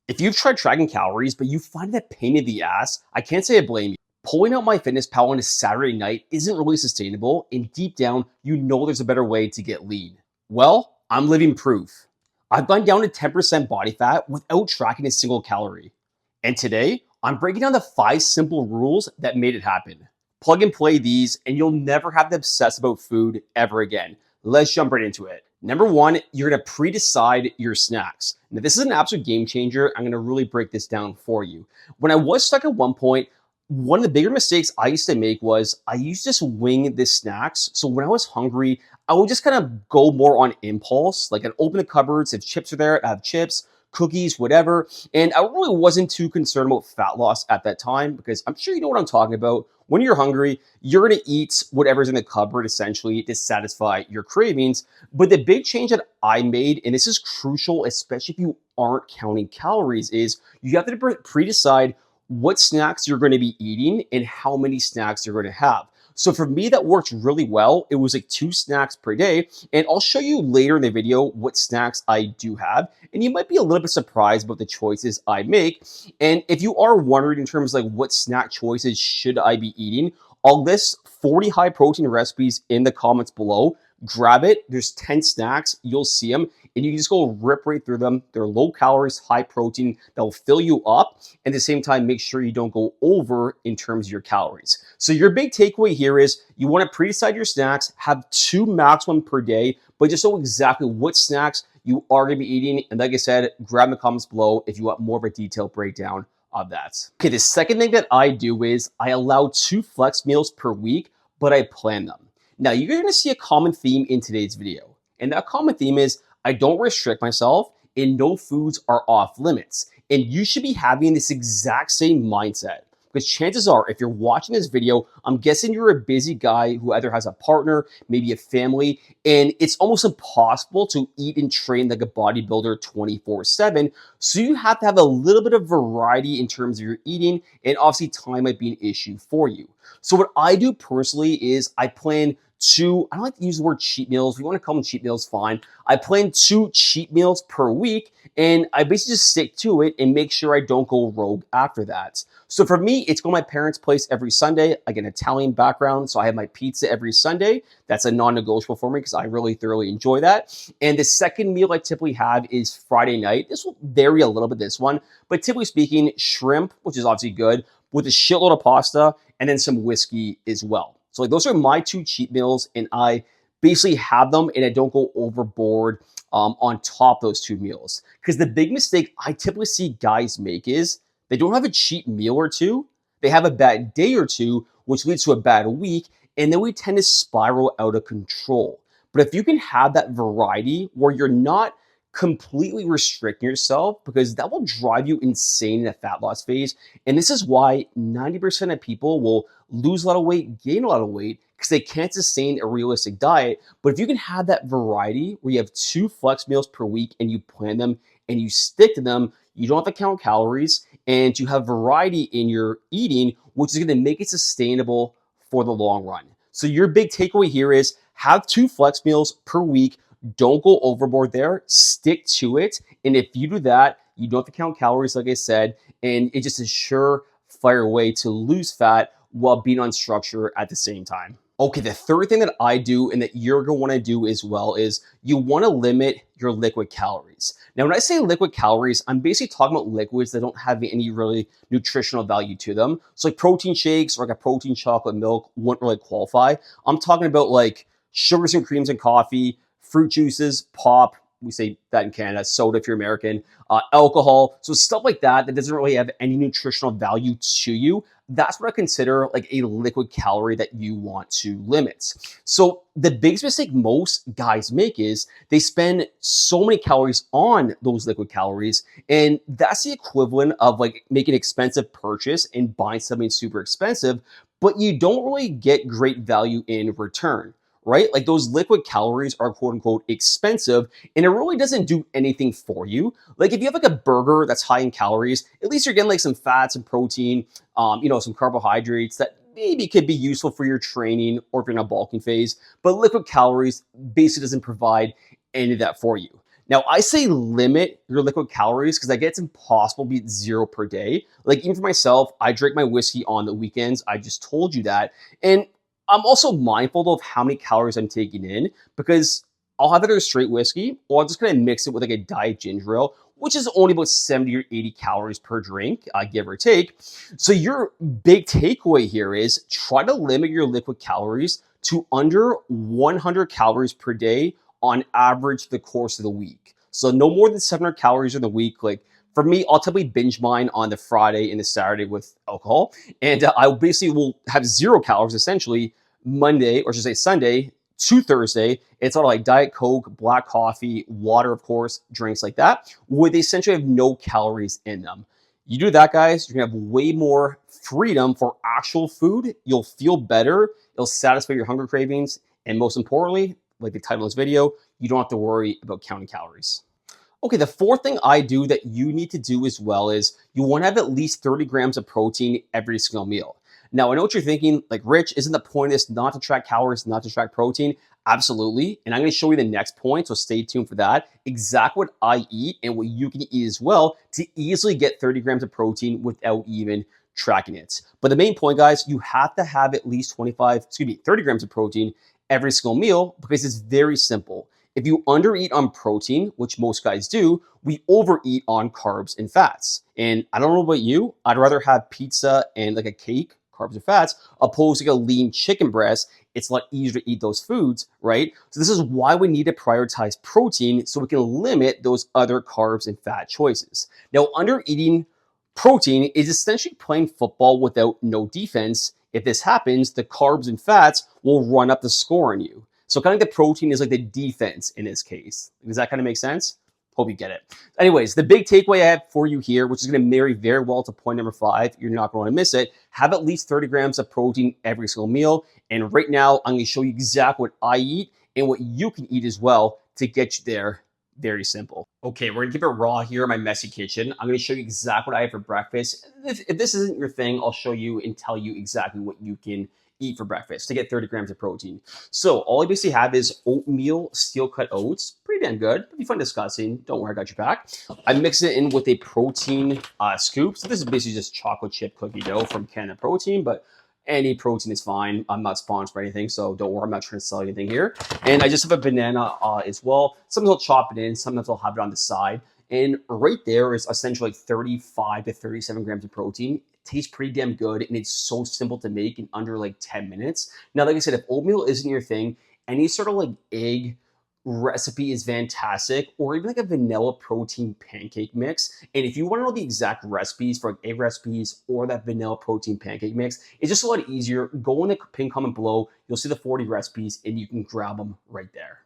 If you've tried tracking calories, but you find that pain in the ass, I can't say I blame you. Pulling out MyFitnessPal on a Saturday night isn't really sustainable, and deep down, you know there's a better way to get lean. Well, I'm living proof. I've gone down to 10% body fat without tracking a single calorie. And today, I'm breaking down the 5 simple rules that made it happen. Plug and play these, and you'll never have to obsess about food ever again. Let's jump right into it. Number 1, you're gonna pre-decide your snacks. Now, this is an absolute game changer. I'm gonna really break this down for you. When I was stuck at one point, one of the bigger mistakes I used to make was I used to just wing the snacks. So when I was hungry, I would just kind of go more on impulse. Like I'd open the cupboards, if chips are there, I'd have chips, cookies, whatever. And I really wasn't too concerned about fat loss at that time because I'm sure you know what I'm talking about. When you're hungry, you're gonna eat whatever's in the cupboard essentially to satisfy your cravings. But the big change that I made, and this is crucial, especially if you aren't counting calories, is you have to pre-decide what snacks you're going to be eating and how many snacks you're going to have. So for me, that worked really well. It was like 2 snacks per day. And I'll show you later in the video what snacks I do have. And you might be a little bit surprised about the choices I make. And if you are wondering in terms of like what snack choices should I be eating, I'll list 40 high protein recipes in the comments below. Grab it. There's 10 snacks. You'll see them. And you can just go rip right through them. They're low calories, high protein that will fill you up. And at the same time, make sure you don't go over in terms of your calories. So your big takeaway here is you want to pre-decide your snacks, have 2 maximum per day, but just know exactly what snacks you are going to be eating. And like I said, grab the comments below if you want more of a detailed breakdown of that. Okay, the second thing that I do is I allow 2 flex meals per week, but I plan them. Now, you're going to see a common theme in today's video. And that common theme is I don't restrict myself and no foods are off limits. And you should be having this exact same mindset because chances are, if you're watching this video, I'm guessing you're a busy guy who either has a partner, maybe a family, and it's almost impossible to eat and train like a bodybuilder 24/7. So you have to have a little bit of variety in terms of your eating, and obviously time might be an issue for you. So what I do personally is I plan 2, I don't like to use the word cheat meals. If you want to call them cheat meals, fine. I plan 2 cheat meals per week, and I basically just stick to it and make sure I don't go rogue after that. So for me, it's going to my parents' place every Sunday. I get an Italian background, so I have my pizza every Sunday. That's a non-negotiable for me because I really thoroughly enjoy that. And the second meal I typically have is Friday night. This will vary a little bit, this one, but typically speaking, shrimp, which is obviously good, with a shitload of pasta, and then some whiskey as well. So like those are my 2 cheat meals, and I basically have them, and I don't go overboard on top of those 2 meals. Because the big mistake I typically see guys make is they don't have a cheat meal or 2, they have a bad day or 2, which leads to a bad week, and then we tend to spiral out of control. But if you can have that variety where you're not completely restricting yourself, because that will drive you insane in a fat loss phase. And this is why 90% of people will lose a lot of weight, gain a lot of weight, because they can't sustain a realistic diet. But if you can have that variety where you have 2 flex meals per week and you plan them and you stick to them, you don't have to count calories, and you have variety in your eating, which is going to make it sustainable for the long run. So your big takeaway here is have 2 flex meals per week. Don't go overboard there. Stick to it. And if you do that, you don't have to count calories, like I said, and it's just a surefire way to lose fat while being on structure at the same time. Okay, the third thing that I do and that you're going to want to do as well is you want to limit your liquid calories. Now, when I say liquid calories, I'm basically talking about liquids that don't have any really nutritional value to them. So like protein shakes or like a protein chocolate milk wouldn't really qualify. I'm talking about like sugars and creams and coffee, fruit juices, pop, we say that in Canada, soda if you're American, alcohol. So stuff like that doesn't really have any nutritional value to you. That's what I consider like a liquid calorie that you want to limit. So the biggest mistake most guys make is they spend so many calories on those liquid calories. And that's the equivalent of like making an expensive purchase and buying something super expensive, but you don't really get great value in return. Right? Like those liquid calories are quote unquote expensive, and it really doesn't do anything for you. Like if you have like a burger that's high in calories, at least you're getting like some fats and protein, some carbohydrates that maybe could be useful for your training or if you're in a bulking phase, but liquid calories basically doesn't provide any of that for you. Now, I say limit your liquid calories because I get it's impossible to beat 0 per day. Like, even for myself, I drink my whiskey on the weekends. I just told you that. And I'm also mindful of how many calories I'm taking in because I'll have either a straight whiskey or I'll just kind of mix it with like a diet ginger ale, which is only about 70 or 80 calories per drink, give or take. So, your big takeaway here is try to limit your liquid calories to under 100 calories per day on average the course of the week. So no more than 700 calories in the week. Like for me, I'll typically binge mine on the Friday and the Saturday with alcohol, and I basically will have 0 calories essentially Monday or should say Sunday to Thursday. It's all like Diet Coke, black coffee, water, of course, drinks like that, where they essentially have no calories in them. You do that, guys, you're gonna have way more freedom for actual food. You'll feel better. It'll satisfy your hunger cravings. And most importantly, like the title of this video, you don't have to worry about counting calories. Okay, the fourth thing I do that you need to do as well is you want to have at least 30 grams of protein every single meal. Now, I know what you're thinking, like, Rich, isn't the point of this not to track calories, not to track protein? Absolutely. And I'm going to show you the next point, so stay tuned for that. Exactly what I eat and what you can eat as well to easily get 30 grams of protein without even tracking it. But the main point, guys, you have to have at least 30 grams of protein every single meal because it's very simple. If you undereat on protein, which most guys do, we overeat on carbs and fats. And I don't know about you, I'd rather have pizza and like a cake, carbs and fats, opposed to like a lean chicken breast. It's a lot easier to eat those foods, right? So this is why we need to prioritize protein so we can limit those other carbs and fat choices. Now, undereating protein is essentially playing football without no defense. If this happens, the carbs and fats will run up the score on you. So kind of the protein is like the defense in this case. Does that kind of make sense? Hope you get it. Anyways, the big takeaway I have for you here, which is going to marry very well to point number 5, you're not going to want to miss it. Have at least 30 grams of protein every single meal. And right now, I'm going to show you exactly what I eat and what you can eat as well to get you there. Very simple. Okay, we're gonna keep it raw here in my messy kitchen. I'm gonna show you exactly what I have for breakfast. If this isn't your thing, I'll show you and tell you exactly what you can eat for breakfast to get 30 grams of protein. So all I basically have is oatmeal steel cut oats. Pretty damn good. It'll be fun discussing. Don't worry, I got your back. I mix it in with a protein scoop. So this is basically just chocolate chip cookie dough from Canada Protein, but any protein is fine. I'm not sponsored by anything, so don't worry. I'm not trying to sell anything here. And I just have a banana as well. Sometimes I'll chop it in. Sometimes I'll have it on the side. And right there is essentially like 35 to 37 grams of protein. It tastes pretty damn good, and it's so simple to make in under like 10 minutes. Now, like I said, if oatmeal isn't your thing, any sort of like egg recipe is fantastic, or even like a vanilla protein pancake mix. And if you want to know the exact recipes for like egg recipes or that vanilla protein pancake mix, it's just a lot easier. Go in the pinned comment below. You'll see the 40 recipes and you can grab them right there.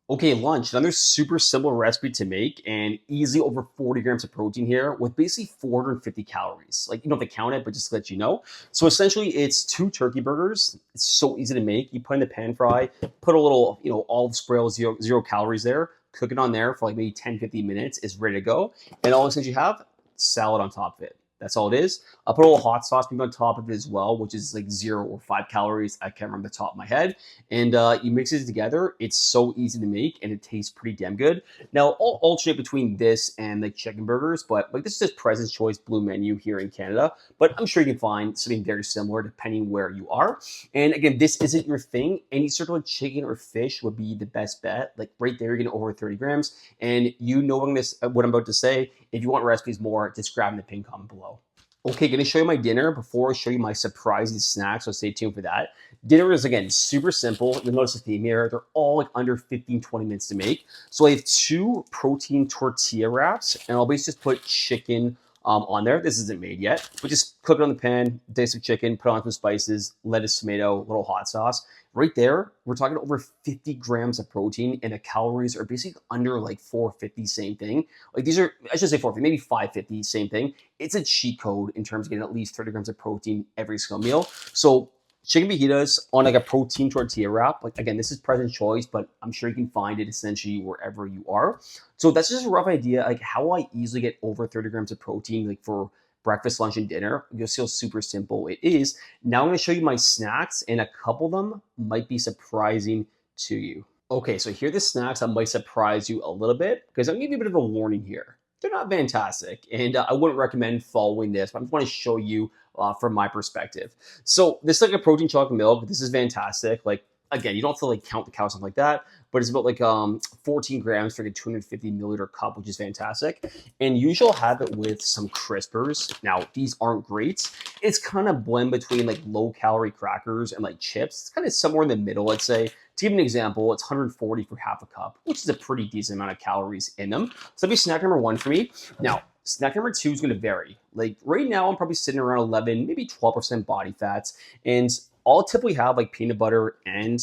Okay, lunch, another super simple recipe to make and easily over 40 grams of protein here with basically 450 calories. Like, you don't have to count it, but just to let you know. So essentially it's 2 turkey burgers. It's so easy to make. You put in the pan fry, put a little, olive spray, zero calories there, cook it on there for like maybe 10, 15 minutes. It's ready to go. And all the things you have, salad on top of it. That's all it is. I'll put a little hot sauce maybe on top of it as well, which is like 0 or 5 calories. I can't remember the top of my head. And you mix it together. It's so easy to make and it tastes pretty damn good. Now, I'll alternate between this and like chicken burgers, but like this is just President's Choice Blue Menu here in Canada. But I'm sure you can find something very similar depending where you are. And again, this isn't your thing. Any sort of like chicken or fish would be the best bet. Like right there, you're getting over 30 grams. And you know what I'm about to say. If you want recipes more, just grab in the pinned comment below. Okay, gonna show you my dinner before I show you my surprising snacks, so stay tuned for that. Dinner is, again, super simple. You'll notice the theme here. They're all like under 15, 20 minutes to make. So I have 2 protein tortilla wraps, and I'll basically just put chicken on there. This isn't made yet, but just cook it on the pan, dice of chicken, put on some spices, lettuce, tomato, little hot sauce. Right there, we're talking over 50 grams of protein, and the calories are basically under like 450, same thing. Like these are, I should say 450, maybe 550, same thing. It's a cheat code in terms of getting at least 30 grams of protein every single meal. So chicken fajitas on like a protein tortilla wrap. Like again, this is President's Choice, but I'm sure you can find it essentially wherever you are. So that's just a rough idea, like how I easily get over 30 grams of protein, like for breakfast, lunch, and dinner. You'll see how super simple it is. Now I'm going to show you my snacks, and a couple of them might be surprising to you. Okay, so here are the snacks that might surprise you a little bit because I'm gonna give you a bit of a warning here. They're not fantastic, and I wouldn't recommend following this, but I just want to show you from my perspective. So this is like a protein chocolate milk. This is fantastic. Like again, you don't have to like count the calories something like that, but it's about like 14 grams for like a 250 milliliter cup, which is fantastic. And usually I'll have it with some crispers. Now these aren't great. It's kind of blend between like low calorie crackers and like chips. It's kind of somewhere in the middle, I'd say. To give an example, it's 140 for half a cup, which is a pretty decent amount of calories in them. So that'd be snack number one for me. Now, snack number two is going to vary. Like right now, I'm probably sitting around 11, maybe 12% body fats, and I'll typically have like peanut butter and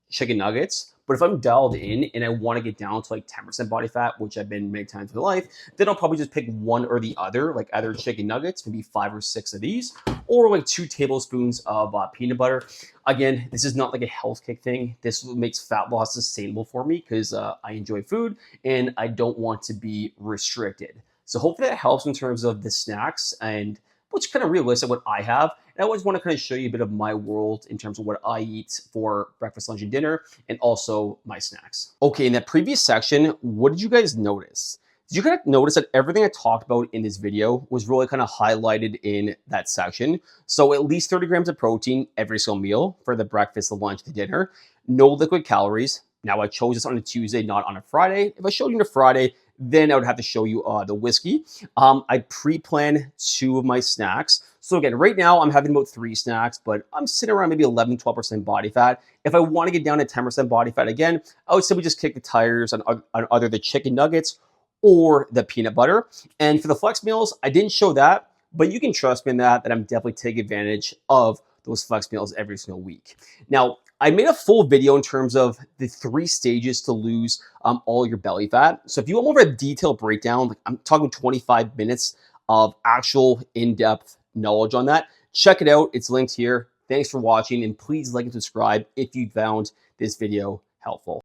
chicken nuggets. But if I'm dialed in and I want to get down to like 10% body fat, which I've been many times in my life, then I'll probably just pick one or the other, like either chicken nuggets, maybe 5 or 6 of these, or like 2 tablespoons of peanut butter. Again, this is not like a health kick thing. This makes fat loss sustainable for me because I enjoy food and I don't want to be restricted. So hopefully that helps in terms of the snacks and what's kind of realistic what I have. And I always want to kind of show you a bit of my world in terms of what I eat for breakfast, lunch, and dinner, and also my snacks. Okay, in that previous section, what did you guys notice? Did you kind of notice that everything I talked about in this video was really kind of highlighted in that section? So at least 30 grams of protein every single meal for the breakfast, the lunch, the dinner. No liquid calories. Now I chose this on a Tuesday, not on a Friday. If I showed you on a Friday, then I would have to show you the whiskey. I pre-plan 2 of my snacks. So again, right now I'm having about 3 snacks, but I'm sitting around maybe 11, 12% body fat. If I want to get down to 10% body fat again, I would simply just kick the tires on either the chicken nuggets or the peanut butter. And for the flex meals, I didn't show that, but you can trust me in that I'm definitely taking advantage of those flex meals every single week. Now, I made a full video in terms of the 3 stages to lose all your belly fat. So if you want more of a detailed breakdown, like I'm talking 25 minutes of actual in-depth knowledge on that, check it out. It's linked here. Thanks for watching, and please like and subscribe if you found this video helpful.